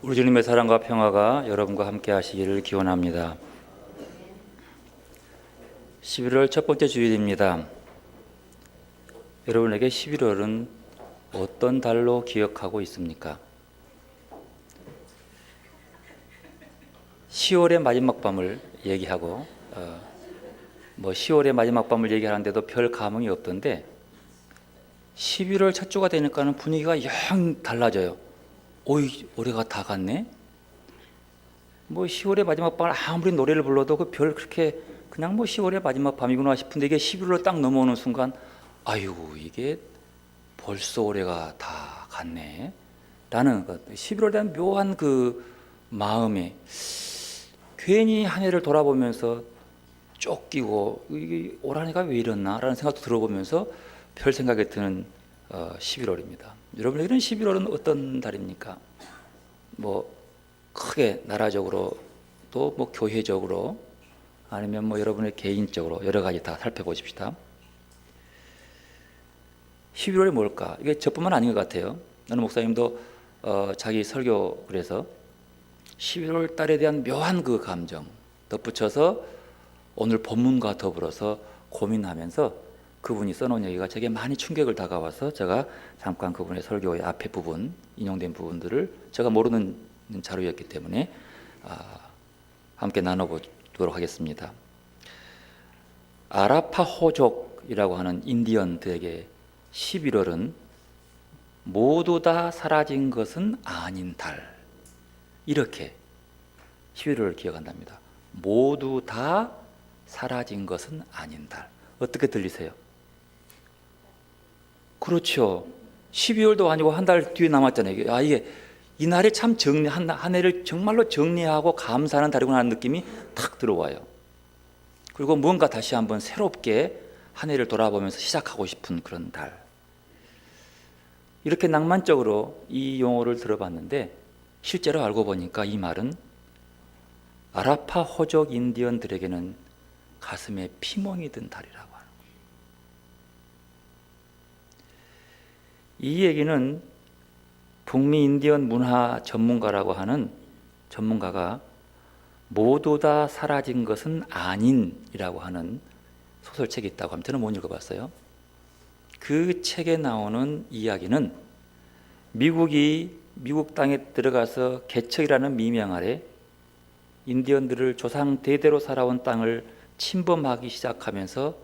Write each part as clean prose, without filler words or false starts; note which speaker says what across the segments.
Speaker 1: 우리 주님의 사랑과 평화가 여러분과 함께 하시기를 기원합니다. 11월 첫 번째 주일입니다. 여러분에게 11월은 어떤 달로 기억하고 있습니까? 10월의 마지막 밤을 얘기하고 10월의 마지막 밤을 얘기하는데도 별 감흥이 없던데 11월 첫 주가 되니까는 분위기가 영 달라져요. 오이, 올해가 다 갔네? 10월의 마지막 밤을 아무리 노래를 불러도 그 별 그렇게 그냥 10월의 마지막 밤이구나 싶은데 이게 11월로 딱 넘어오는 순간 아유, 이게 벌써 올해가 다 갔네? 라는 11월에 대한 묘한 그 마음에 괜히 한 해를 돌아보면서 쫓기고 이게 올 한 해가 왜 이랬나? 라는 생각도 들어보면서 별 생각이 드는 11월입니다. 여러분에게는 11월은 어떤 달입니까? 크게 나라적으로 또 교회적으로 아니면 여러분의 개인적으로 여러 가지 다 살펴보십시다. 11월이 뭘까? 이게 저뿐만 아닌 것 같아요. 어느 목사님도 자기 설교 그래서 11월 달에 대한 묘한 그 감정 덧붙여서 오늘 본문과 더불어서 고민하면서 그분이 써놓은 얘기가 제게 많이 충격을 다가와서 제가 잠깐 그분의 설교의 앞에 부분 인용된 부분들을 제가 모르는 자료였기 때문에 함께 나눠보도록 하겠습니다. 아라파호족이라고 하는 인디언들에게 11월은 모두 다 사라진 것은 아닌 달, 이렇게 11월을 기억한답니다. 모두 다 사라진 것은 아닌 달. 어떻게 들리세요? 그렇죠. 12월도 아니고 한 달 뒤에 남았잖아요. 이게 이 날에 참 한 해를 정말로 정리하고 감사하는 달이구나 하는 느낌이 탁 들어와요. 그리고 무언가 다시 한번 새롭게 한 해를 돌아보면서 시작하고 싶은 그런 달. 이렇게 낭만적으로 이 용어를 들어봤는데 실제로 알고 보니까 이 말은 아라파호족 인디언들에게는 가슴에 피멍이 든 달이라고 하는 거예요. 이 얘기는 북미 인디언 문화 전문가라고 하는 전문가가 모두 다 사라진 것은 아닌이라고 하는 소설책이 있다고 하면 저는 못 읽어봤어요. 그 책에 나오는 이야기는 미국 땅에 들어가서 개척이라는 미명 아래 인디언들을 조상 대대로 살아온 땅을 침범하기 시작하면서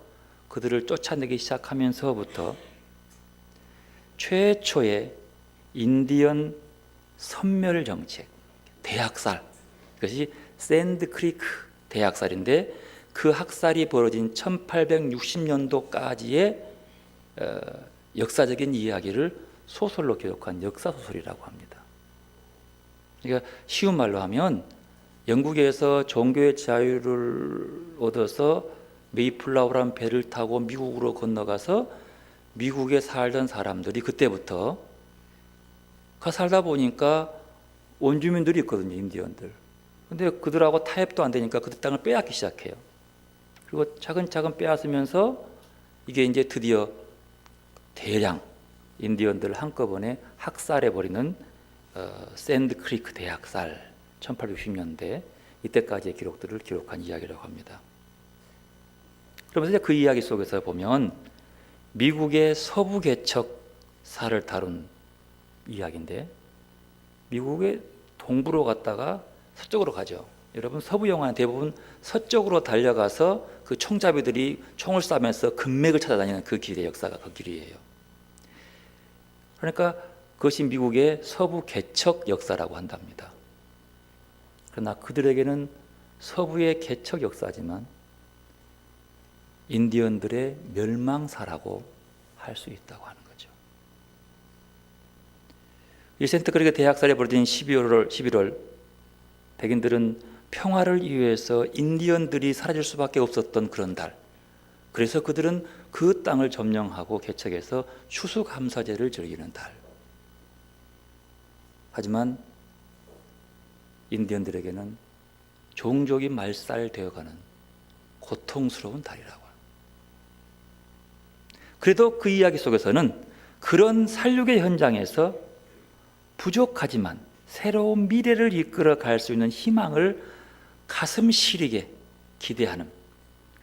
Speaker 1: 그들을 쫓아내기 시작하면서부터 최초의 인디언 선멸 정책, 대학살, 이것이 샌드 크리크 대학살인데 그 학살이 벌어진 1860년도까지의 역사적인 이야기를 소설로 기록한 역사소설이라고 합니다. 그러니까 쉬운 말로 하면 영국에서 종교의 자유를 얻어서 메이플라워라는 배를 타고 미국으로 건너가서 미국에 살던 사람들이 그때부터 살다 보니까 원주민들이 있거든요, 인디언들. 근데 그들하고 타협도 안 되니까 그들 땅을 빼앗기 시작해요. 그리고 차근차근 빼앗으면서 이게 이제 드디어 대량 인디언들 한꺼번에 학살해버리는 샌드 크리크 대학살 1860년대 이때까지의 기록들을 기록한 이야기라고 합니다. 그러면서 그 이야기 속에서 보면 미국의 서부 개척사를 다룬 이야기인데 미국의 동부로 갔다가 서쪽으로 가죠. 여러분 서부 영화는 대부분 서쪽으로 달려가서 그 총잡이들이 총을 쏴면서 금맥을 찾아다니는 그 길의 역사가 그 길이에요. 그러니까 그것이 미국의 서부 개척 역사라고 한답니다. 그러나 그들에게는 서부의 개척 역사지만 인디언들의 멸망사라고 할 수 있다고 하는 거죠. 이 샌드 크리크 대학살에 벌어진 11월 백인들은 평화를 위해서 인디언들이 사라질 수밖에 없었던 그런 달. 그래서 그들은 그 땅을 점령하고 개척해서 추수감사제를 즐기는 달. 하지만 인디언들에게는 종족이 말살되어가는 고통스러운 달이라고 합니다. 그래도 그 이야기 속에서는 그런 살육의 현장에서 부족하지만 새로운 미래를 이끌어 갈 수 있는 희망을 가슴 시리게 기대하는,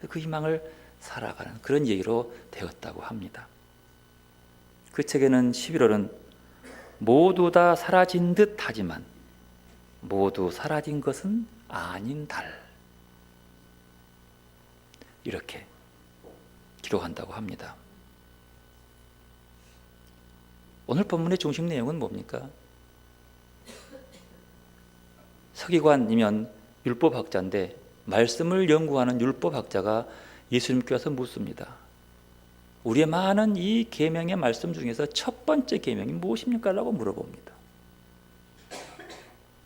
Speaker 1: 그 희망을 살아가는 그런 얘기로 되었다고 합니다. 그 책에는 11월은 모두 다 사라진 듯 하지만 모두 사라진 것은 아닌 달, 이렇게 기록한다고 합니다. 오늘 본문의 중심 내용은 뭡니까? 서기관이면 율법학자인데 말씀을 연구하는 율법학자가 예수님께 와서 묻습니다. 우리의 많은 이 계명의 말씀 중에서 첫 번째 계명이 무엇입니까? 라고 물어봅니다.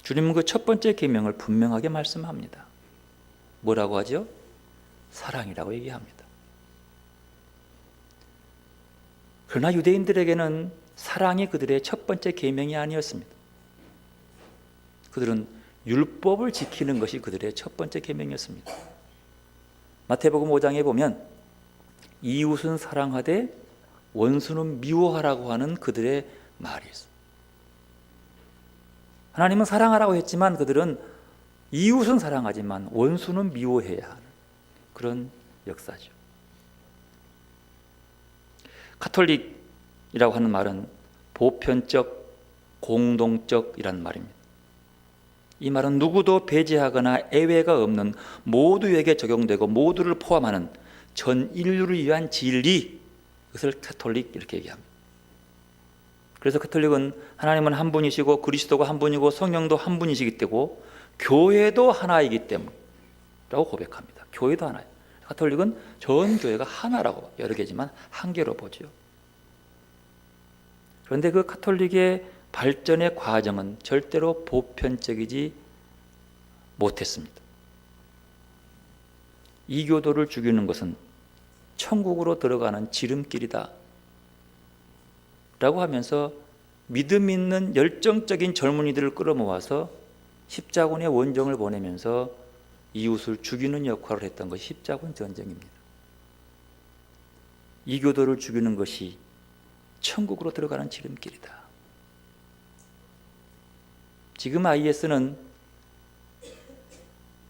Speaker 1: 주님은 그 첫 번째 계명을 분명하게 말씀합니다. 뭐라고 하죠? 사랑이라고 얘기합니다. 그러나 유대인들에게는 사랑이 그들의 첫 번째 계명이 아니었습니다. 그들은 율법을 지키는 것이 그들의 첫 번째 계명이었습니다. 마태복음 5장에 보면 이웃은 사랑하되 원수는 미워하라고 하는 그들의 말이 있어요. 하나님은 사랑하라고 했지만 그들은 이웃은 사랑하지만 원수는 미워해야 하는 그런 역사죠. 가톨릭이라고 하는 말은 보편적, 공동적이란 말입니다. 이 말은 누구도 배제하거나 예외가 없는 모두에게 적용되고 모두를 포함하는 전 인류를 위한 진리, 그것을 가톨릭 이렇게 얘기합니다. 그래서 가톨릭은 하나님은 한 분이시고 그리스도가 한 분이고 성령도 한 분이시기 때문에 교회도 하나이기 때문에 라고 고백합니다. 교회도 하나예요. 가톨릭은 전 교회가 하나라고, 여러 개지만 한 개로 보죠. 그런데 그 가톨릭의 발전의 과정은 절대로 보편적이지 못했습니다. 이교도를 죽이는 것은 천국으로 들어가는 지름길이다 라고 하면서 믿음 있는 열정적인 젊은이들을 끌어모아서 십자군의 원정을 보내면서 이웃을 죽이는 역할을 했던 것이 십자군 전쟁입니다. 이교도를 죽이는 것이 천국으로 들어가는 지름길이다. 지금 IS는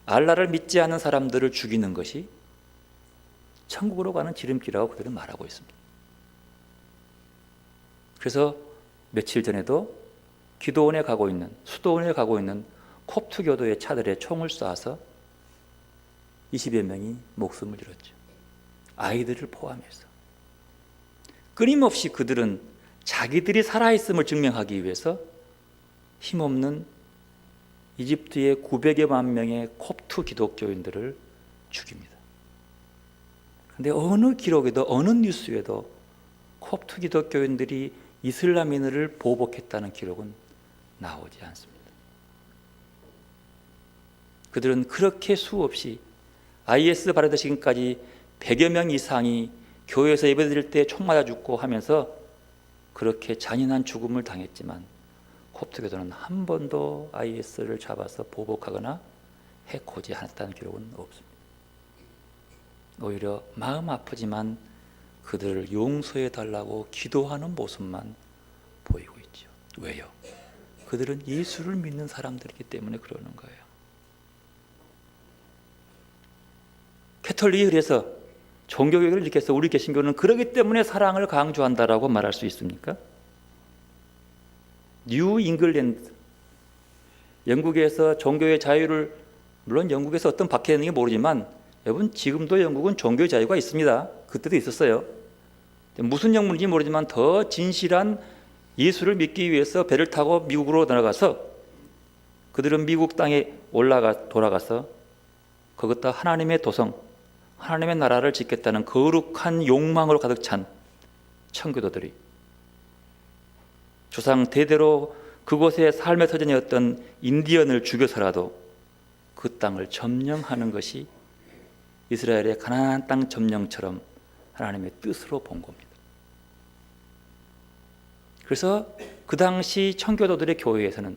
Speaker 1: 알라를 믿지 않는 사람들을 죽이는 것이 천국으로 가는 지름길이라고 그들은 말하고 있습니다. 그래서 며칠 전에도 기도원에 가고 있는, 수도원에 가고 있는 콥트 교도의 차들에 총을 쏴서 20여 명이 목숨을 잃었죠. 아이들을 포함해서. 끊임없이 그들은 자기들이 살아있음을 증명하기 위해서 힘없는 이집트의 900여만 명의 콥트 기독교인들을 죽입니다. 그런데 어느 기록에도 어느 뉴스에도 콥트 기독교인들이 이슬람인을 보복했다는 기록은 나오지 않습니다. 그들은 그렇게 수없이 IS 발효되기 지금까지 100여 명 이상이 교회에서 예배드릴 때 총 맞아 죽고 하면서 그렇게 잔인한 죽음을 당했지만 콥트교도는 한 번도 IS를 잡아서 보복하거나 해코지 않았다는 기록은 없습니다. 오히려 마음 아프지만 그들을 용서해 달라고 기도하는 모습만 보이고 있죠. 왜요? 그들은 예수를 믿는 사람들이기 때문에 그러는 거예요. 캐톨릭이 그래서 종교개혁을 일으켜서 우리 개신교는 그러기 때문에 사랑을 강조한다라고 말할 수 있습니까? 뉴 잉글랜드, 영국에서 종교의 자유를, 물론 영국에서 어떤 박해했는지 모르지만 여러분 지금도 영국은 종교의 자유가 있습니다. 그때도 있었어요. 무슨 영문인지 모르지만 더 진실한 예수를 믿기 위해서 배를 타고 미국으로 날아가서 그들은 미국 땅에 돌아가서 거기다 하나님의 도성, 하나님의 나라를 짓겠다는 거룩한 욕망으로 가득 찬 청교도들이 조상 대대로 그곳의 삶의 터전이었던 인디언을 죽여서라도 그 땅을 점령하는 것이 이스라엘의 가나안 땅 점령처럼 하나님의 뜻으로 본 겁니다. 그래서 그 당시 청교도들의 교회에서는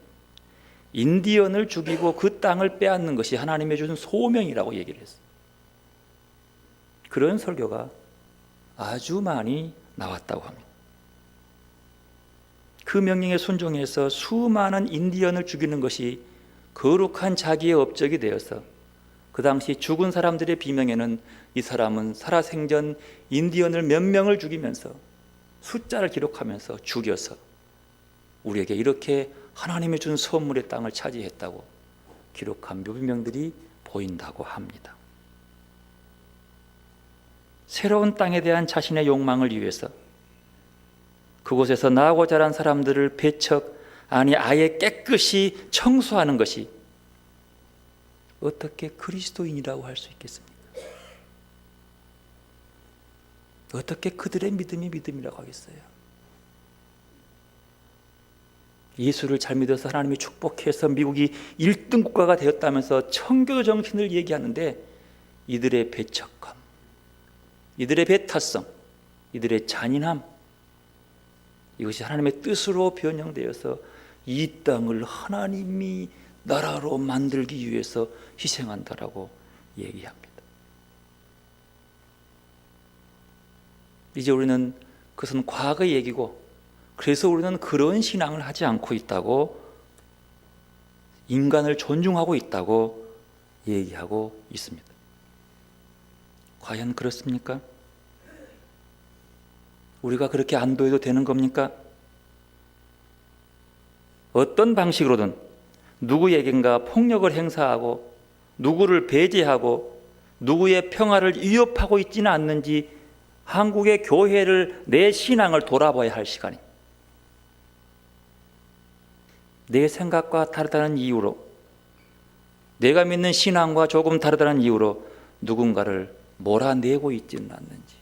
Speaker 1: 인디언을 죽이고 그 땅을 빼앗는 것이 하나님의 주신 소명이라고 얘기를 했어요. 그런 설교가 아주 많이 나왔다고 합니다. 그 명령에 순종해서 수많은 인디언을 죽이는 것이 거룩한 자기의 업적이 되어서 그 당시 죽은 사람들의 비명에는 이 사람은 살아생전 인디언을 몇 명을 죽이면서 숫자를 기록하면서 죽여서 우리에게 이렇게 하나님이 준 선물의 땅을 차지했다고 기록한 묘비명들이 보인다고 합니다. 새로운 땅에 대한 자신의 욕망을 위해서 그곳에서 나고 자란 사람들을 배척, 아니 아예 깨끗이 청소하는 것이 어떻게 그리스도인이라고 할 수 있겠습니까? 어떻게 그들의 믿음이 믿음이라고 하겠어요? 예수를 잘 믿어서 하나님이 축복해서 미국이 1등 국가가 되었다면서 청교도 정신을 얘기하는데 이들의 배척감, 이들의 배타성, 이들의 잔인함, 이것이 하나님의 뜻으로 변형되어서 이 땅을 하나님이 나라로 만들기 위해서 희생한다라고 얘기합니다. 이제 우리는 그것은 과거의 얘기고, 그래서 우리는 그런 신앙을 하지 않고 있다고, 인간을 존중하고 있다고 얘기하고 있습니다. 과연 그렇습니까? 우리가 그렇게 안도해도 되는 겁니까? 어떤 방식으로든 누구에겐가 폭력을 행사하고 누구를 배제하고 누구의 평화를 위협하고 있지는 않는지 한국의 교회를, 내 신앙을 돌아봐야 할 시간입니다. 내 생각과 다르다는 이유로, 내가 믿는 신앙과 조금 다르다는 이유로 누군가를 몰아내고 있지는 않는지,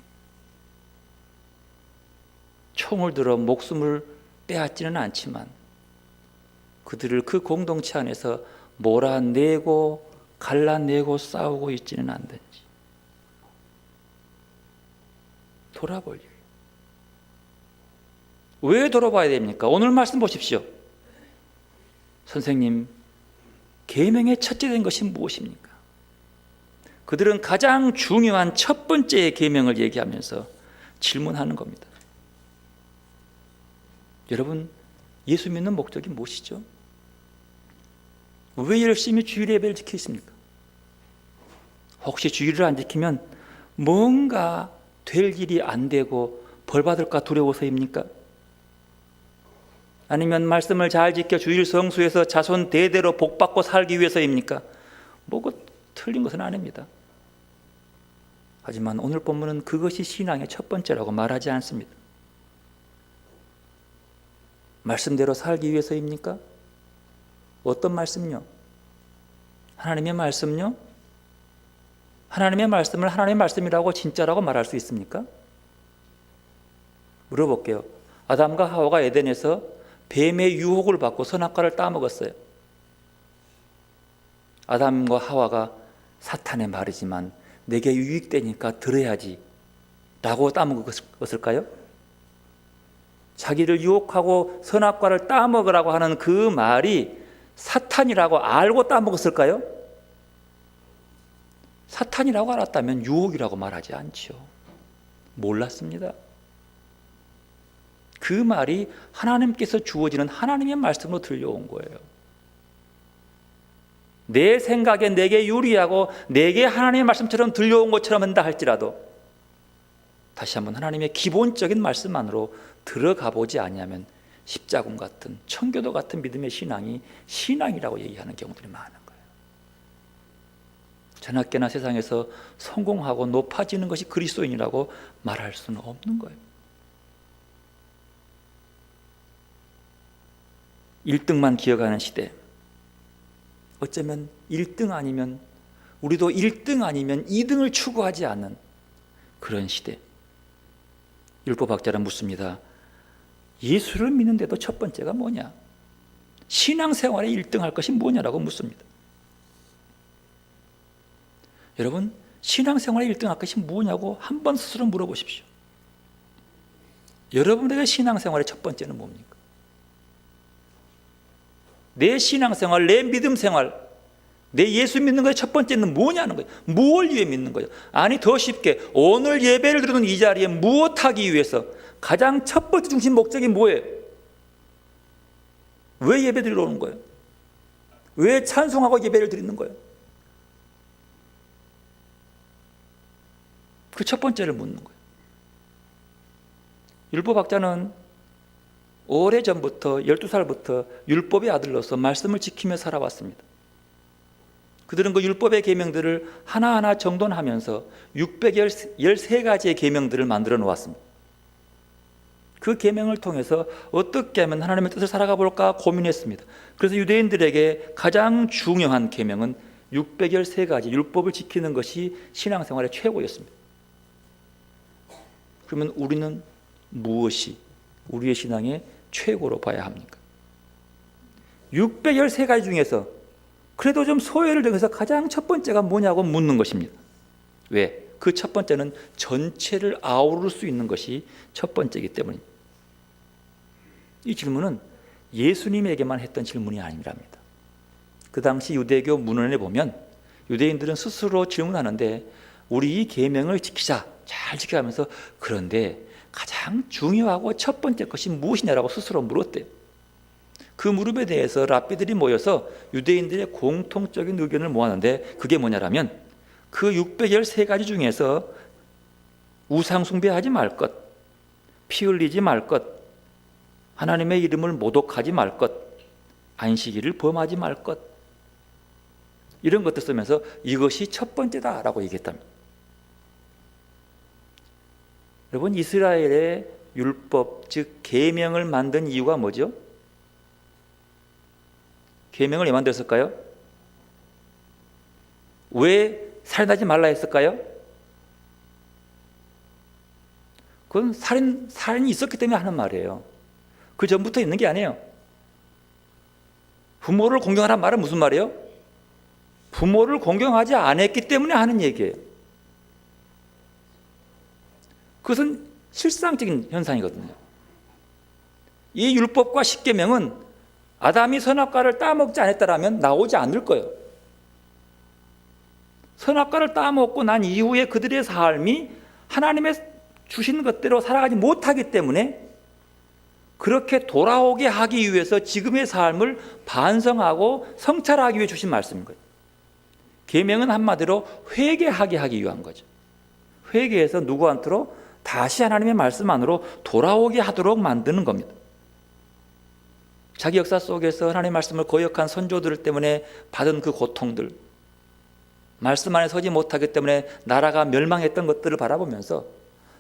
Speaker 1: 총을 들어 목숨을 빼앗지는 않지만 그들을 그 공동체 안에서 몰아내고 갈라내고 싸우고 있지는 않는지 돌아볼 일. 왜 돌아봐야 됩니까? 오늘 말씀 보십시오. 선생님, 계명의 첫째 된 것이 무엇입니까? 그들은 가장 중요한 첫 번째의 계명을 얘기하면서 질문하는 겁니다. 여러분, 예수 믿는 목적이 무엇이죠? 왜 열심히 주일 예배를 지키십니까? 혹시 주일을 안 지키면 뭔가 될 일이 안 되고 벌 받을까 두려워서입니까? 아니면 말씀을 잘 지켜 주일 성수에서 자손 대대로 복 받고 살기 위해서입니까? 뭐고 틀린 것은 아닙니다. 하지만 오늘 본문은 그것이 신앙의 첫 번째라고 말하지 않습니다. 말씀대로 살기 위해서입니까? 어떤 말씀요? 하나님의 말씀요? 하나님의 말씀을 하나님의 말씀이라고 진짜라고 말할 수 있습니까? 물어볼게요. 아담과 하와가 에덴에서 뱀의 유혹을 받고 선악과를 따먹었어요. 아담과 하와가 사탄의 말이지만 내게 유익되니까 들어야지 라고 따먹었을까요? 자기를 유혹하고 선악과를 따먹으라고 하는 그 말이 사탄이라고 알고 따먹었을까요? 사탄이라고 알았다면 유혹이라고 말하지 않죠. 몰랐습니다. 그 말이 하나님께서 주어지는 하나님의 말씀으로 들려온 거예요. 내 생각에 내게 유리하고 내게 하나님의 말씀처럼 들려온 것처럼 한다 할지라도 다시 한번 하나님의 기본적인 말씀만으로 들어가 보지 아니하면 십자군 같은 청교도 같은 믿음의 신앙이 신앙이라고 얘기하는 경우들이 많은 거예요. 전학계나 세상에서 성공하고 높아지는 것이 그리스도인이라고 말할 수는 없는 거예요. 1등만 기억하는 시대, 어쩌면 1등 아니면 우리도 1등 아니면 2등을 추구하지 않는 그런 시대. 율법학자는 묻습니다. 예수를 믿는데도 첫 번째가 뭐냐? 신앙생활에 1등 할 것이 뭐냐라고 묻습니다. 여러분, 신앙생활에 1등 할 것이 뭐냐고 한번 스스로 물어보십시오. 여러분에게 신앙생활의 첫 번째는 뭡니까? 내 신앙생활, 내 믿음생활, 내 예수 믿는 것의 첫 번째는 뭐냐는 거예요. 무엇을 위해 믿는 거예요? 아니, 더 쉽게 오늘 예배를 드리는 이 자리에 무엇하기 위해서 가장 첫 번째 중심 목적이 뭐예요? 왜 예배 드리러 오는 거예요? 왜 찬송하고 예배를 드리는 거예요? 그 첫 번째를 묻는 거예요. 율법학자는 오래전부터 12살부터 율법의 아들로서 말씀을 지키며 살아왔습니다. 그들은 그 율법의 계명들을 하나하나 정돈하면서 613가지의 계명들을 만들어 놓았습니다. 그 계명을 통해서 어떻게 하면 하나님의 뜻을 살아가 볼까 고민했습니다. 그래서 유대인들에게 가장 중요한 계명은 613가지 율법을 지키는 것이 신앙생활의 최고였습니다. 그러면 우리는 무엇이 우리의 신앙의 최고로 봐야 합니까? 613가지 중에서 그래도 좀 소외를 정해서 가장 첫 번째가 뭐냐고 묻는 것입니다. 왜? 그 첫 번째는 전체를 아우를 수 있는 것이 첫 번째이기 때문입니다. 이 질문은 예수님에게만 했던 질문이 아니랍니다. 그 당시 유대교 문헌에 보면 유대인들은 스스로 질문하는데 우리 이 계명을 지키자, 잘 지켜가면서 그런데 가장 중요하고 첫 번째 것이 무엇이냐라고 스스로 물었대요. 그 물음에 대해서 랍비들이 모여서 유대인들의 공통적인 의견을 모았는데 그게 뭐냐라면 그 613가지 중에서 우상 숭배하지 말 것, 피 흘리지 말 것, 하나님의 이름을 모독하지 말 것, 안식일을 범하지 말 것, 이런 것들 쓰면서 이것이 첫 번째다라고 얘기했답니다. 여러분, 이스라엘의 율법, 즉 계명을 만든 이유가 뭐죠? 계명을 왜 만들었을까요? 왜 살인하지 말라 했을까요? 그건 살인이 있었기 때문에 하는 말이에요. 그 전부터 있는 게 아니에요. 부모를 공경하라는 말은 무슨 말이에요? 부모를 공경하지 않았기 때문에 하는 얘기예요. 그것은 실상적인 현상이거든요. 이 율법과 십계명은 아담이 선악과를 따먹지 않았다면 나오지 않을 거예요. 선악과를 따먹고 난 이후에 그들의 삶이 하나님의 주신 것대로 살아가지 못하기 때문에 그렇게 돌아오게 하기 위해서 지금의 삶을 반성하고 성찰하기 위해 주신 말씀인 거예요. 계명은 한마디로 회개하게 하기 위한 거죠. 회개해서 누구한테로? 다시 하나님의 말씀 안으로 돌아오게 하도록 만드는 겁니다. 자기 역사 속에서 하나님의 말씀을 거역한 선조들 때문에 받은 그 고통들, 말씀 안에 서지 못하기 때문에 나라가 멸망했던 것들을 바라보면서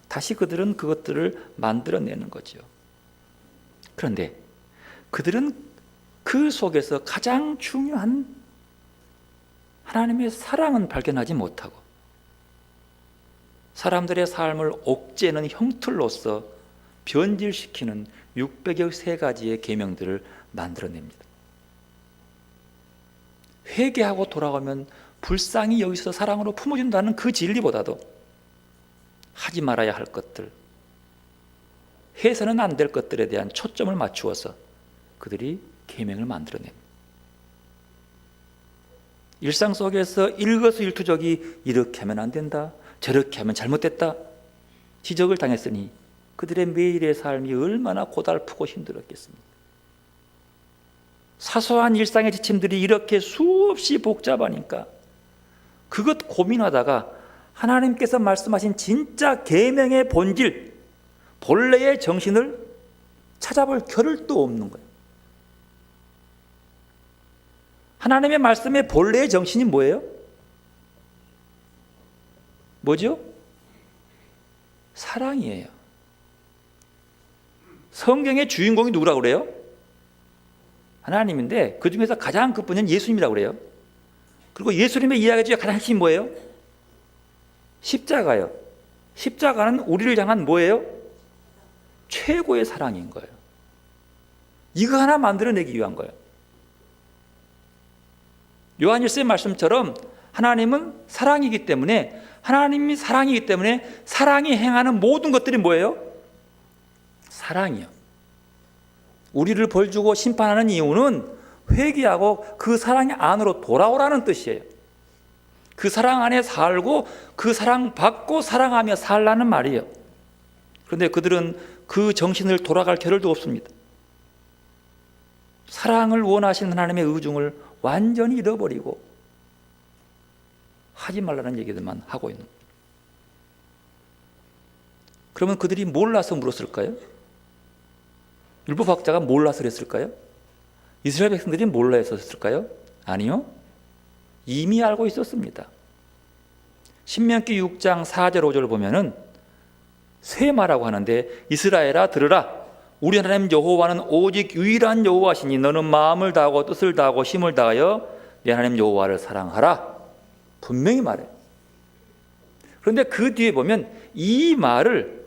Speaker 1: 다시 그들은 그것들을 만들어내는 거죠. 그런데 그들은 그 속에서 가장 중요한 하나님의 사랑은 발견하지 못하고 사람들의 삶을 옥죄는 형틀로서 변질시키는 613가지의 계명들을 만들어냅니다. 회개하고 돌아가면 불쌍히 여기서 사랑으로 품어준다는 그 진리보다도 하지 말아야 할 것들, 해서는 안 될 것들에 대한 초점을 맞추어서 그들이 계명을 만들어냅니다. 일상 속에서 일거수일투족이 이렇게 하면 안 된다, 저렇게 하면 잘못됐다 지적을 당했으니 그들의 매일의 삶이 얼마나 고달프고 힘들었겠습니까? 사소한 일상의 지침들이 이렇게 수없이 복잡하니까 그것 고민하다가 하나님께서 말씀하신 진짜 계명의 본질, 본래의 정신을 찾아볼 겨를도 없는 거예요. 하나님의 말씀의 본래의 정신이 뭐예요? 뭐죠? 사랑이에요. 성경의 주인공이 누구라고 그래요? 하나님인데 그 중에서 가장 그분은 예수님이라고 그래요. 그리고 예수님의 이야기 중에 가장 핵심이 뭐예요? 십자가요. 십자가는 우리를 향한 뭐예요? 최고의 사랑인 거예요. 이거 하나 만들어내기 위한 거예요. 요한일서의 말씀처럼 하나님은 사랑이기 때문에, 하나님이 사랑이기 때문에 사랑이 행하는 모든 것들이 뭐예요? 사랑이요. 우리를 벌주고 심판하는 이유는 회개하고 그 사랑 안으로 돌아오라는 뜻이에요. 그 사랑 안에 살고 그 사랑 받고 사랑하며 살라는 말이에요. 그런데 그들은 그 정신을 돌아갈 겨를도 없습니다. 사랑을 원하시는 하나님의 의중을 완전히 잃어버리고 하지 말라는 얘기들만 하고 있는 거예요. 그러면 그들이 몰라서 물었을까요? 율법학자가 몰라서 그랬을까요? 이스라엘 백성들이 몰라 했었을까요? 아니요. 이미 알고 있었습니다. 신명기 6장 4절 5절을 보면은 쇠마라고 하는데, 이스라엘아 들으라, 우리 하나님 여호와는 오직 유일한 여호와시니 너는 마음을 다하고 뜻을 다하고 힘을 다하여 내 하나님 여호와를 사랑하라. 분명히 말해요. 그런데 그 뒤에 보면 이 말을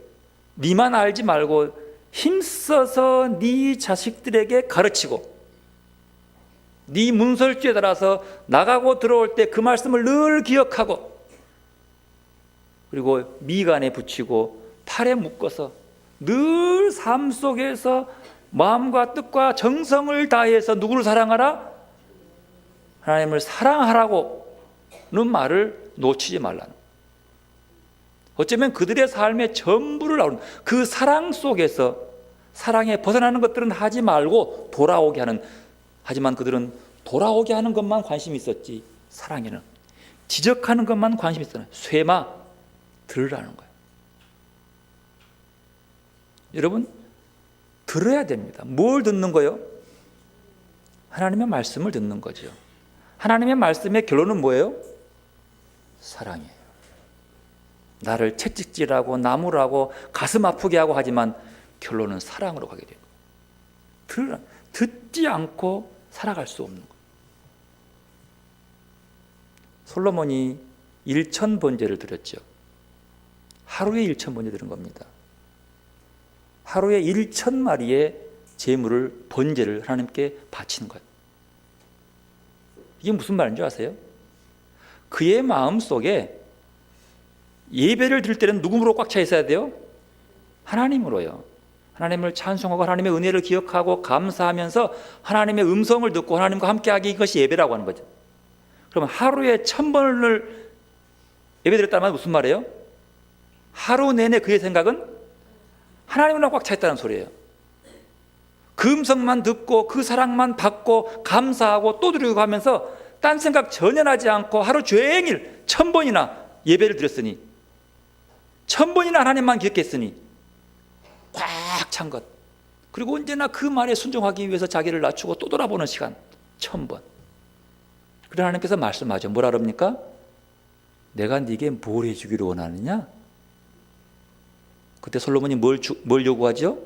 Speaker 1: 니만 알지 말고 힘써서 네 자식들에게 가르치고 네 문설주에 따라서 나가고 들어올 때 그 말씀을 늘 기억하고, 그리고 미간에 붙이고 팔에 묶어서 늘 삶 속에서 마음과 뜻과 정성을 다해서 누구를 사랑하라? 하나님을 사랑하라고는 말을 놓치지 말라는. 어쩌면 그들의 삶의 전부를 나오는 그 사랑 속에서, 사랑에 벗어나는 것들은 하지 말고 돌아오게 하는, 하지만 그들은 돌아오게 하는 것만 관심이 있었지 사랑에는 지적하는 것만 관심이 있었잖아요. 쇠마 들으라는 거예요. 여러분, 들어야 됩니다. 뭘 듣는 거예요? 하나님의 말씀을 듣는 거죠. 하나님의 말씀의 결론은 뭐예요? 사랑이에요. 나를 채찍질하고 나무라고 가슴 아프게 하고 하지만 결론은 사랑으로 가게 돼요. 들으라. 듣지 않고 살아갈 수 없는 거예요. 솔로몬이 1000번제를 드렸죠. 하루에 1000번제 드린 겁니다. 하루에 1000마리의 제물을, 번제를 하나님께 바치는 거예요. 이게 무슨 말인지 아세요? 그의 마음 속에 예배를 드릴 때는 누구로 꽉 차 있어야 돼요? 하나님으로요. 하나님을 찬송하고 하나님의 은혜를 기억하고 감사하면서 하나님의 음성을 듣고 하나님과 함께하기, 이것이 예배라고 하는 거죠. 그러면 하루에 1000번을 예배드렸다는 말은 무슨 말이에요? 하루 내내 그의 생각은 하나님으로 꽉 차 있다는 소리예요. 그 음성만 듣고 그 사랑만 받고 감사하고 또 드리고 하면서 딴 생각 전혀 하지 않고 하루 종일 1000번이나 예배를 드렸으니, 1000번이나 하나님만 기억했으니 꽉 찬 것, 그리고 언제나 그 말에 순종하기 위해서 자기를 낮추고 또 돌아보는 시간 1000번. 그러나 하나님께서 말씀하죠. 뭐라 그럽니까? 내가 네게 뭘 해주기를 원하느냐? 그때 솔로몬이 뭘 요구하죠?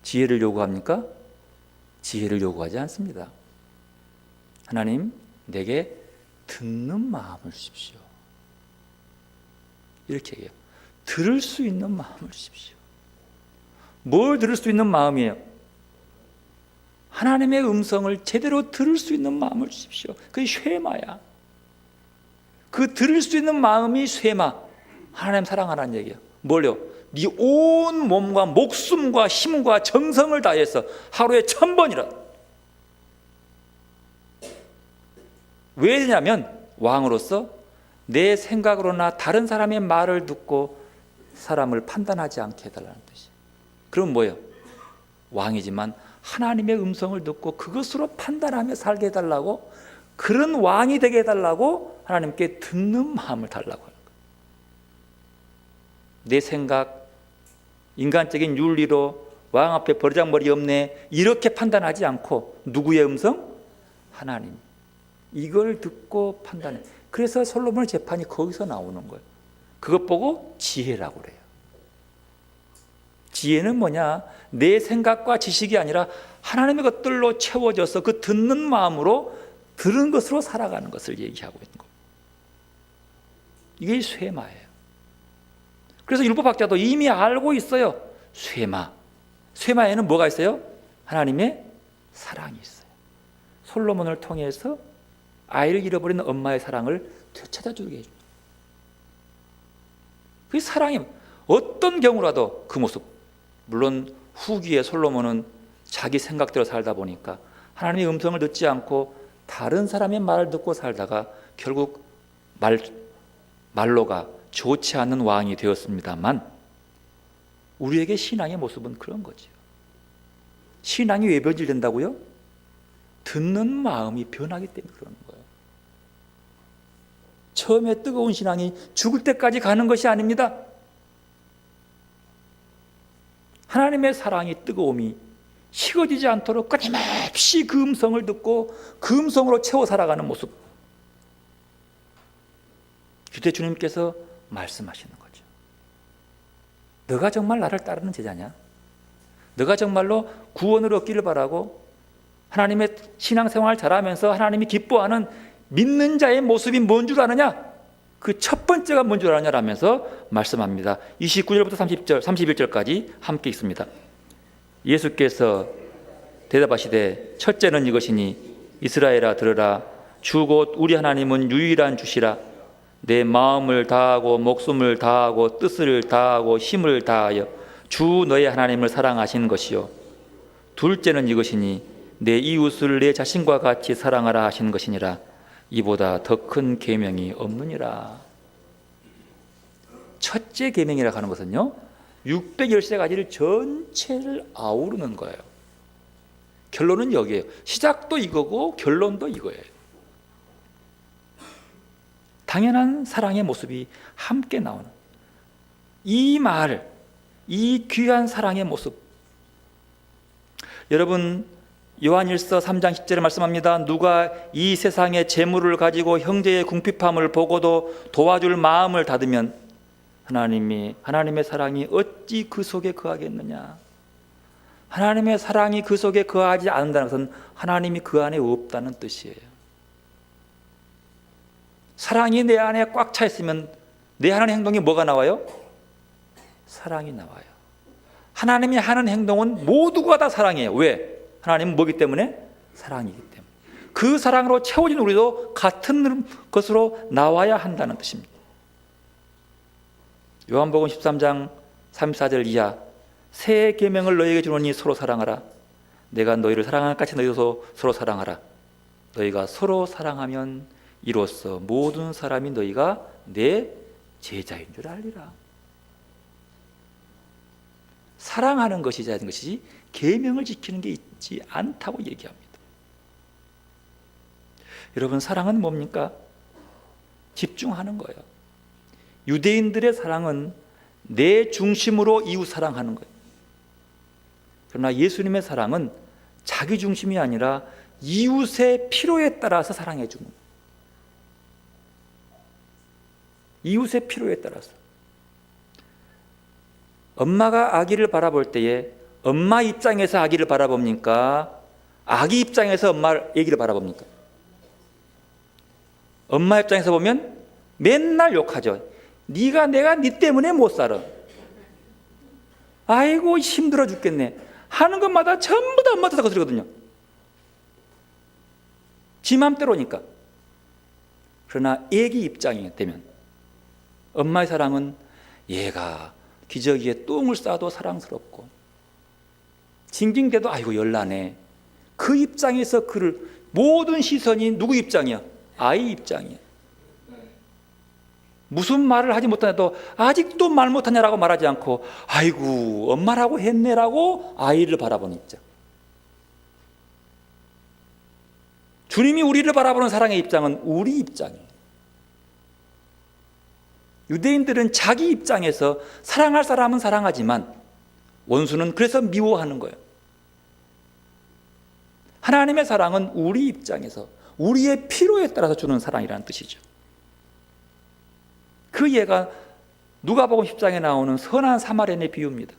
Speaker 1: 지혜를 요구합니까? 지혜를 요구하지 않습니다. 하나님, 내게 듣는 마음을 주십시오. 이렇게 얘기해요. 들을 수 있는 마음을 주십시오. 뭘 들을 수 있는 마음이에요? 하나님의 음성을 제대로 들을 수 있는 마음을 주십시오. 그게 쇠마야. 그 들을 수 있는 마음이 쇠마. 하나님 사랑하라는 얘기예요. 뭘요? 네 온 몸과 목숨과 힘과 정성을 다해서 하루에 1000번이라. 왜 되냐면 왕으로서 내 생각으로나 다른 사람의 말을 듣고 사람을 판단하지 않게 해달라는 뜻이에요. 그럼 뭐예요? 왕이지만 하나님의 음성을 듣고 그것으로 판단하며 살게 해달라고, 그런 왕이 되게 해달라고 하나님께 듣는 마음을 달라고 하는 거예요. 내 생각, 인간적인 윤리로 왕 앞에 버르장머리 없네 이렇게 판단하지 않고 누구의 음성? 하나님. 이걸 듣고 판단해. 그래서 솔로몬의 재판이 거기서 나오는 거예요. 그것 보고 지혜라고 그래요. 지혜는 뭐냐? 내 생각과 지식이 아니라 하나님의 것들로 채워져서 그 듣는 마음으로 들은 것으로 살아가는 것을 얘기하고 있는 거예요. 이게 쇠마예요. 그래서 율법학자도 이미 알고 있어요. 쇠마. 쇠마에는 뭐가 있어요? 하나님의 사랑이 있어요. 솔로몬을 통해서 아이를 잃어버린 엄마의 사랑을 되찾아주게 해줍니다. 그 사랑이 어떤 경우라도 그 모습, 물론 후기에 솔로몬은 자기 생각대로 살다 보니까 하나님의 음성을 듣지 않고 다른 사람의 말을 듣고 살다가 결국 말로가 좋지 않은 왕이 되었습니다만, 우리에게 신앙의 모습은 그런 거죠. 신앙이 왜 변질된다고요? 듣는 마음이 변하기 때문에 그러는 거예요. 처음에 뜨거운 신앙이 죽을 때까지 가는 것이 아닙니다. 하나님의 사랑이 뜨거움이 식어지지 않도록 끊임없이 그 음성을 듣고 그 음성으로 채워 살아가는 모습. 주대 주님께서 말씀하시는 거죠. 너가 정말 나를 따르는 제자냐? 너가 정말로 구원을 얻기를 바라고 하나님의 신앙생활 잘하면서 하나님이 기뻐하는 믿는 자의 모습이 뭔 줄 아느냐? 그 첫 번째가 뭔 줄 아느냐라면서 말씀합니다. 29절부터 30절, 31절까지 함께 있습니다. 예수께서 대답하시되 첫째는 이것이니 이스라엘아 들으라. 주 곧 우리 하나님은 유일한 주시라. 내 마음을 다하고 목숨을 다하고 뜻을 다하고 힘을 다하여 주 너의 하나님을 사랑하시는 것이요. 둘째는 이것이니 내 이웃을 내 자신과 같이 사랑하라 하시는 것이니라. 이보다 더 큰 계명이 없느니라. 첫째 계명이라고 하는 것은요, 613가지를 전체를 아우르는 거예요. 결론은 여기에요. 시작도 이거고 결론도 이거예요. 당연한 사랑의 모습이 함께 나오는 이 말, 이 귀한 사랑의 모습. 여러분, 요한일서 3장 10절에 말씀합니다. 누가 이 세상의 재물을 가지고 형제의 궁핍함을 보고도 도와줄 마음을 닫으면 하나님의 사랑이 어찌 그 속에 거하겠느냐. 하나님의 사랑이 그 속에 거하지 않는다는 것은 하나님이 그 안에 없다는 뜻이에요. 사랑이 내 안에 꽉 차 있으면 내 하는 행동이 뭐가 나와요? 사랑이 나와요. 하나님이 하는 행동은 모두가 다 사랑이에요. 왜? 하나님은 뭐기 때문에? 사랑이기 때문에. 그 사랑으로 채워진 우리도 같은 것으로 나와야 한다는 뜻입니다. 요한복음 13장 34절 이하 새 계명을 너희에게 주노니 서로 사랑하라. 내가 너희를 사랑한 같이 너희도 서로 사랑하라. 너희가 서로 사랑하면 이로써 모든 사람이 너희가 내 제자인 줄 알리라. 사랑하는 것이 제자인 것이지 계명을 지키는 게 있지 않다고 얘기합니다. 여러분, 사랑은 뭡니까? 집중하는 거예요. 유대인들의 사랑은 내 중심으로 이웃 사랑하는 거예요. 그러나 예수님의 사랑은 자기 중심이 아니라 이웃의 필요에 따라서 사랑해 주는 거예요. 이웃의 필요에 따라서. 엄마가 아기를 바라볼 때에 엄마 입장에서 아기를 바라봅니까? 아기 입장에서 아기를 바라봅니까? 엄마 입장에서 보면 맨날 욕하죠. 네가 내가 네 때문에 못 살아. 아이고 힘들어 죽겠네. 하는 것마다 전부 다 엄마 탓하고 그러거든요. 지 맘대로니까. 그러나 애기 입장이 되면 엄마의 사랑은 얘가 기저귀에 똥을 싸도 사랑스럽고 징징대도 아이고 열나네. 그 입장에서 그를 모든 시선이 누구 입장이야? 아이 입장이야. 무슨 말을 하지 못하냐도 아직도 말 못하냐라고 말하지 않고 아이고 엄마라고 했네라고 아이를 바라보는 입장. 주님이 우리를 바라보는 사랑의 입장은 우리 입장이에요. 유대인들은 자기 입장에서 사랑할 사람은 사랑하지만 원수는 그래서 미워하는 거예요. 하나님의 사랑은 우리 입장에서 우리의 필요에 따라서 주는 사랑이라는 뜻이죠. 그 예가 누가복음 10장에 나오는 선한 사마리아인의 비유입니다.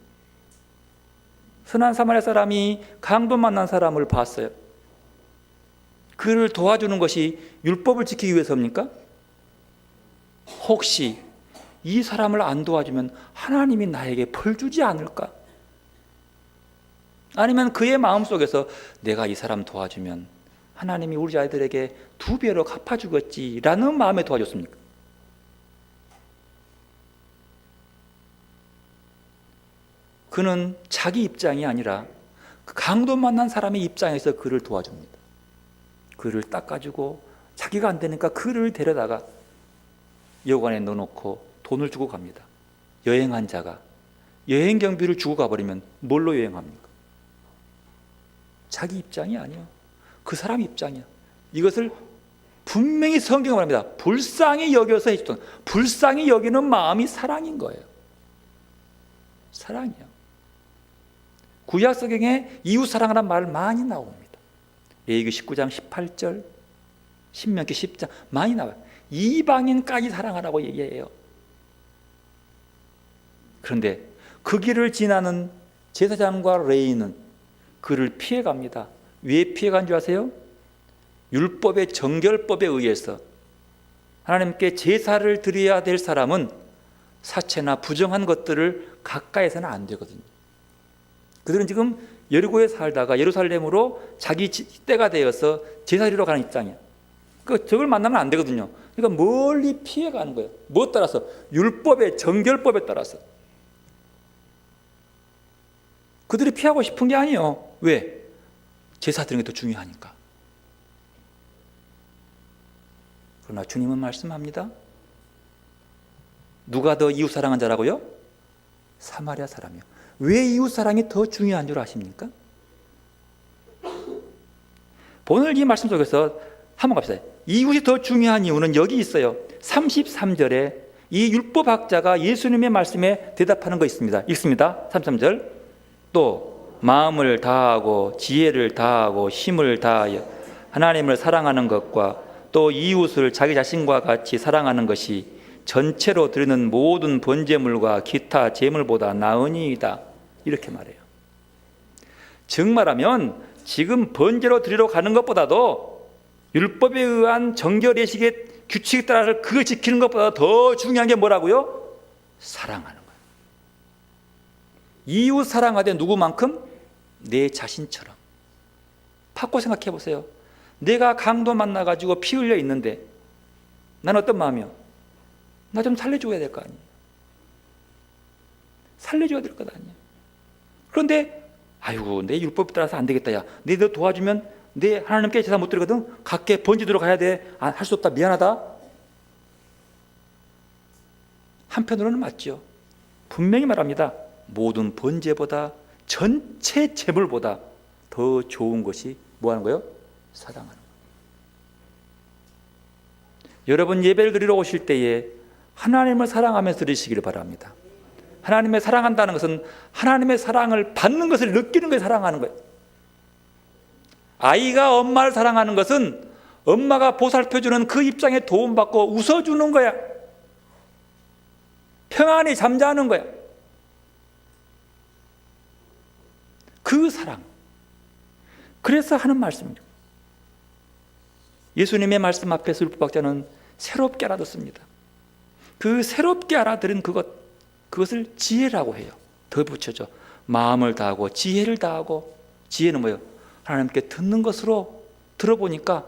Speaker 1: 선한 사마리아 사람이 강도 만난 사람을 봤어요. 그를 도와주는 것이 율법을 지키기 위해서입니까? 혹시 이 사람을 안 도와주면 하나님이 나에게 벌 주지 않을까? 아니면 그의 마음속에서 내가 이 사람 도와주면 하나님이 우리 아이들에게 2배로 갚아주겠지라는 마음에 도와줬습니까? 그는 자기 입장이 아니라 강도 만난 사람의 입장에서 그를 도와줍니다. 그를 닦아주고 자기가 안 되니까 그를 데려다가 여관에 넣어놓고 돈을 주고 갑니다. 여행한 자가 여행 경비를 주고 가버리면 뭘로 여행합니까? 자기 입장이 아니에요. 그 사람 입장이야. 이것을 분명히 성경은 말합니다. 불쌍히 여겨서 해주던, 불쌍히 여기는 마음이 사랑인 거예요. 사랑이요. 구약 성경에 이웃 사랑하라는 말 많이 나옵니다. 레위기 19장 18절, 신명기 10장 많이 나와요. 이방인까지 사랑하라고 얘기해요. 그런데 그 길을 지나는 제사장과 레위인은 그를 피해갑니다. 왜 피해간 줄 아세요? 율법의 정결법에 의해서 하나님께 제사를 드려야 될 사람은 사체나 부정한 것들을 가까이서는 안 되거든요. 그들은 지금 여리고에 살다가 예루살렘으로 자기 때가 되어서 제사 드리러 가는 입장이야. 저걸 만나면 안 되거든요. 그러니까 멀리 피해가는 거예요. 무엇 따라서? 율법의 정결법에 따라서. 그들이 피하고 싶은 게 아니에요. 왜? 제사 드리는 게 더 중요하니까. 그러나 주님은 말씀합니다. 누가 더 이웃 사랑한 자라고요? 사마리아 사람이요. 왜 이웃 사랑이 더 중요한 줄 아십니까? 오늘 이 말씀 속에서 한번 갑시다. 이웃이 더 중요한 이유는 여기 있어요. 33절에 이 율법학자가 예수님의 말씀에 대답하는 거 있습니다. 읽습니다. 33절. 또 마음을 다하고 지혜를 다하고 힘을 다하여 하나님을 사랑하는 것과 또 이웃을 자기 자신과 같이 사랑하는 것이 전체로 드리는 모든 번제물과 기타 제물보다 나으니이다. 이렇게 말해요. 즉 말하면 지금 번제로 드리러 가는 것보다도 율법에 의한 정결 예식의 규칙에 따라서 그걸 지키는 것보다 더 중요한 게 뭐라고요? 사랑하는 거예요. 이웃 사랑하되 누구만큼? 내 자신처럼. 바꿔 생각해 보세요. 내가 강도 만나가지고 피 흘려 있는데 난 어떤 마음이요? 나 좀 살려줘야 될 거 아니에요. 살려줘야 될 것 아니에요. 그런데 아이고 내 율법 따라서 안 되겠다. 야, 너 도와주면 내 하나님께 제사 못 드리거든. 각계 번지도록 가야 돼. 할 수 없다. 미안하다. 한편으로는 맞죠. 분명히 말합니다. 모든 번제보다 전체 제물보다 더 좋은 것이 뭐 하는 거예요? 사랑하는 거예요. 여러분 예배를 드리러 오실 때에 하나님을 사랑하면서 드리시기를 바랍니다. 하나님의 사랑한다는 것은 하나님의 사랑을 받는 것을 느끼는 것을 사랑하는 거예요. 아이가 엄마를 사랑하는 것은 엄마가 보살펴주는 그 입장에 도움받고 웃어주는 거야. 평안히 잠자는 거야. 그 사랑. 그래서 하는 말씀입니다. 예수님의 말씀 앞에서 율법학자는 새롭게 알아듣습니다. 그 새롭게 알아들은 그것을 지혜라고 해요. 더 붙여줘. 마음을 다하고 지혜를 다하고. 지혜는 뭐예요? 하나님께 듣는 것으로 들어보니까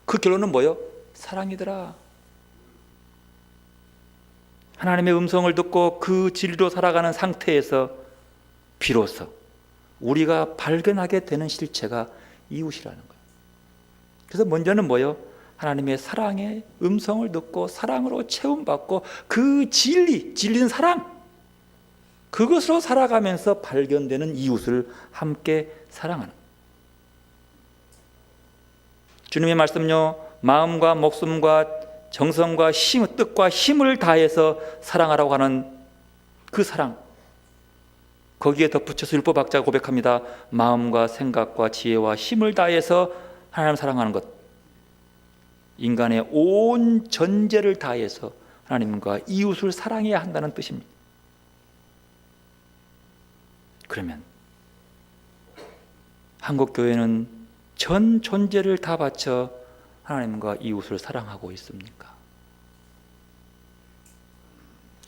Speaker 1: 그 결론은 뭐예요? 사랑이더라. 하나님의 음성을 듣고 그 진리로 살아가는 상태에서 비로소 우리가 발견하게 되는 실체가 이웃이라는 거예요. 그래서 먼저는 뭐예요? 하나님의 사랑의 음성을 듣고 사랑으로 채움받고 그 진리는 사랑, 그것으로 살아가면서 발견되는 이웃을 함께 사랑하는 거예요. 주님의 말씀요, 마음과 목숨과 정성과 뜻과 힘을 다해서 사랑하라고 하는 그 사랑, 거기에 덧붙여서 율법학자가 고백합니다. 마음과 생각과 지혜와 힘을 다해서 하나님을 사랑하는 것, 인간의 온 전제를 다해서 하나님과 이웃을 사랑해야 한다는 뜻입니다. 그러면 한국교회는 전 존재를 다 바쳐 하나님과 이웃을 사랑하고 있습니까?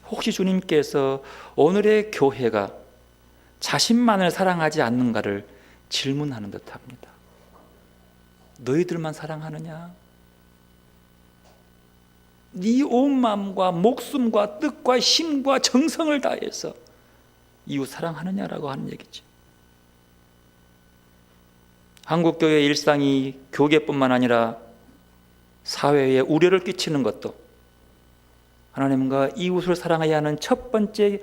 Speaker 1: 혹시 주님께서 오늘의 교회가 자신만을 사랑하지 않는가를 질문하는 듯합니다. 너희들만 사랑하느냐? 네 온 마음과 목숨과 뜻과 힘과 정성을 다해서 이웃 사랑하느냐라고 하는 얘기죠. 한국교회의 일상이 교계뿐만 아니라 사회에 우려를 끼치는 것도 하나님과 이웃을 사랑해야 하는 첫째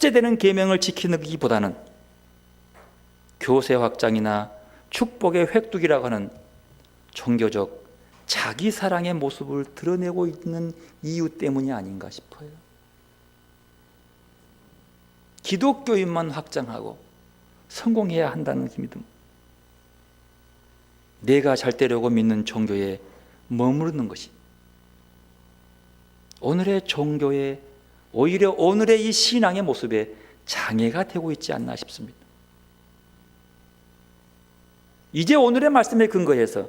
Speaker 1: 되는 계명을 지키기보다는 교세 확장이나 축복의 획득이라고 하는 종교적 자기 사랑의 모습을 드러내고 있는 이유 때문이 아닌가 싶어요. 기독교인만 확장하고 성공해야 한다는 믿음, 내가 잘 되려고 믿는 종교에 머무르는 것이 오늘의 종교에, 오히려 오늘의 이 신앙의 모습에 장애가 되고 있지 않나 싶습니다. 이제 오늘의 말씀에 근거해서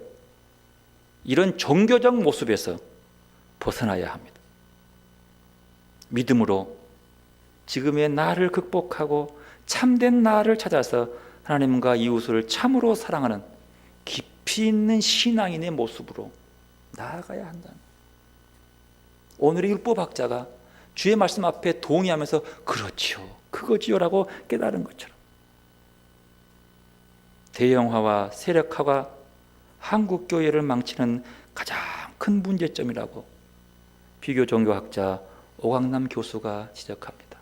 Speaker 1: 이런 종교적 모습에서 벗어나야 합니다. 믿음으로 지금의 나를 극복하고 참된 나를 찾아서 하나님과 이웃을 참으로 사랑하는 깊이 있는 신앙인의 모습으로 나아가야 한다. 오늘의 율법학자가 주의 말씀 앞에 동의하면서 그렇죠, 그거지요라고 깨달은 것처럼 대형화와 세력화가 한국 교회를 망치는 가장 큰 문제점이라고 비교 종교학자 오광남 교수가 지적합니다.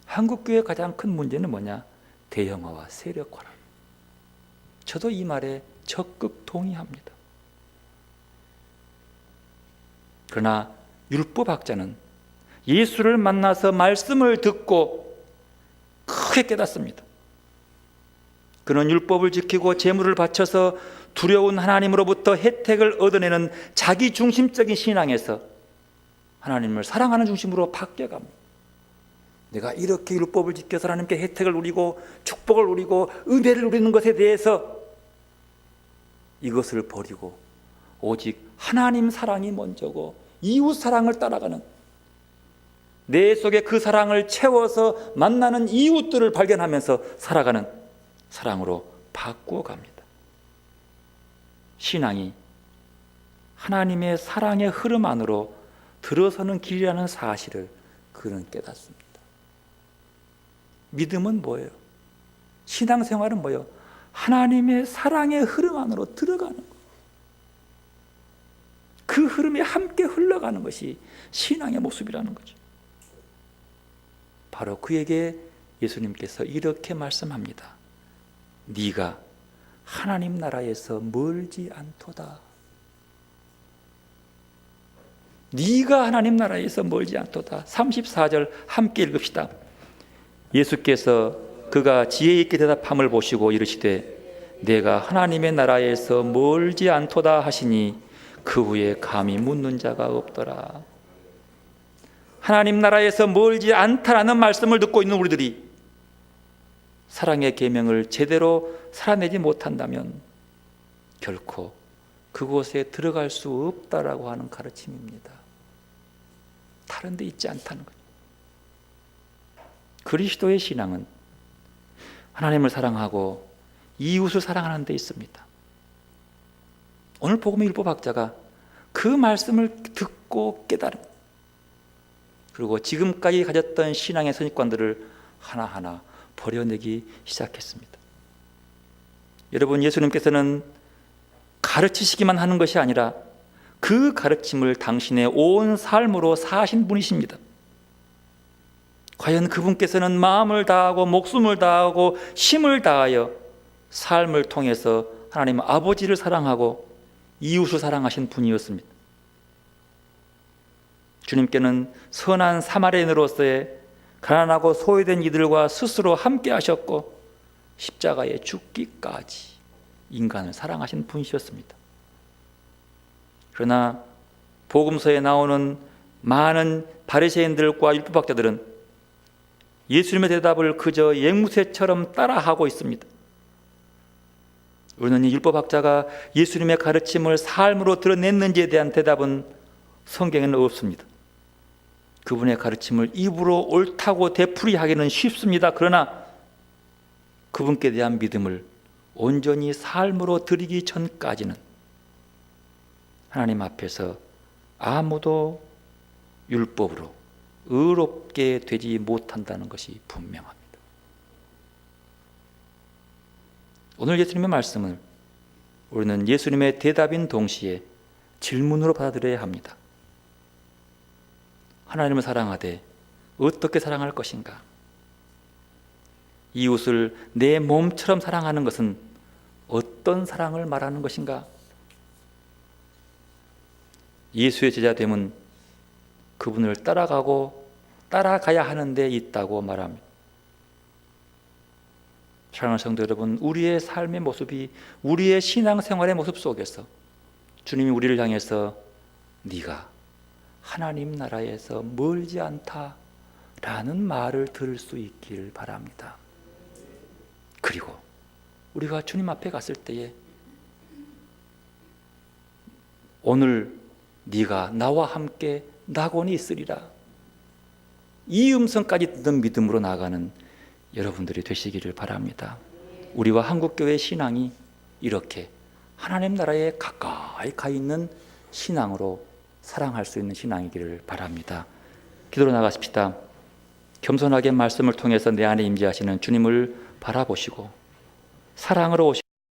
Speaker 1: 한국 교회의 가장 큰 문제는 뭐냐? 대형화와 세력화라. 저도 이 말에 적극 동의합니다. 그러나 율법학자는 예수를 만나서 말씀을 듣고 크게 깨닫습니다. 그는 율법을 지키고 제물을 바쳐서 두려운 하나님으로부터 혜택을 얻어내는 자기중심적인 신앙에서 하나님을 사랑하는 중심으로 바뀌어갑니다. 내가 이렇게 율법을 지켜서 하나님께 혜택을 누리고 축복을 누리고 은혜를 누리는 것에 대해서 이것을 버리고 오직 하나님 사랑이 먼저고 이웃 사랑을 따라가는, 내 속에 그 사랑을 채워서 만나는 이웃들을 발견하면서 살아가는 사랑으로 바꾸어 갑니다. 신앙이 하나님의 사랑의 흐름 안으로 들어서는 길이라는 사실을 그는 깨닫습니다. 믿음은 뭐예요? 신앙생활은 뭐예요? 하나님의 사랑의 흐름 안으로 들어가는 거예요. 그 흐름에 함께 흘러가는 것이 신앙의 모습이라는 거죠. 바로 그에게 예수님께서 이렇게 말씀합니다. 네가 하나님 나라에서 멀지 않도다. 네가 하나님 나라에서 멀지 않도다. 34절 함께 읽읍시다. 예수께서 그가 지혜 있게 대답함을 보시고 이르시되 내가 하나님의 나라에서 멀지 않도다 하시니 그 후에 감히 묻는 자가 없더라. 하나님 나라에서 멀지 않다라는 말씀을 듣고 있는 우리들이 사랑의 계명을 제대로 살아내지 못한다면 결코 그곳에 들어갈 수 없다라고 하는 가르침입니다. 다른 데 있지 않다는 거죠. 그리스도의 신앙은 하나님을 사랑하고 이웃을 사랑하는 데 있습니다. 오늘 복음의 율법학자가 그 말씀을 듣고 깨달은, 그리고 지금까지 가졌던 신앙의 선입관들을 하나하나 버려내기 시작했습니다. 여러분, 예수님께서는 가르치시기만 하는 것이 아니라 그 가르침을 당신의 온 삶으로 사신 분이십니다. 과연 그분께서는 마음을 다하고 목숨을 다하고 힘을 다하여 삶을 통해서 하나님 아버지를 사랑하고 이웃을 사랑하신 분이었습니다. 주님께는 선한 사마리아인으로서의 가난하고 소외된 이들과 스스로 함께 하셨고 십자가에 죽기까지 인간을 사랑하신 분이셨습니다. 그러나 복음서에 나오는 많은 바리새인들과 율법학자들은 예수님의 대답을 그저 앵무새처럼 따라하고 있습니다. 우리는 이 율법학자가 예수님의 가르침을 삶으로 드러냈는지에 대한 대답은 성경에는 없습니다. 그분의 가르침을 입으로 옳다고 되풀이하기는 쉽습니다. 그러나 그분께 대한 믿음을 온전히 삶으로 드리기 전까지는 하나님 앞에서 아무도 율법으로 의롭게 되지 못한다는 것이 분명합니다. 오늘 예수님의 말씀을 우리는 예수님의 대답인 동시에 질문으로 받아들여야 합니다. 하나님을 사랑하되 어떻게 사랑할 것인가? 이웃을 내 몸처럼 사랑하는 것은 어떤 사랑을 말하는 것인가? 예수의 제자됨은 그분을 따라가야 하는 데 있다고 말합니다. 사랑하는 성도 여러분, 우리의 삶의 모습이, 우리의 신앙생활의 모습 속에서 주님이 우리를 향해서 네가 하나님 나라에서 멀지 않다 라는 말을 들을 수 있길 바랍니다. 그리고 우리가 주님 앞에 갔을 때에 오늘 네가 나와 함께 낙원이 있으리라, 이 음성까지 듣는 믿음으로 나아가는 여러분들이 되시기를 바랍니다. 우리와 한국교회 신앙이 이렇게 하나님 나라에 가까이 가 있는 신앙으로 사랑할 수 있는 신앙이기를 바랍니다. 기도로 나가십시다. 겸손하게 말씀을 통해서 내 안에 임재하시는 주님을 바라보시고 사랑으로 오시는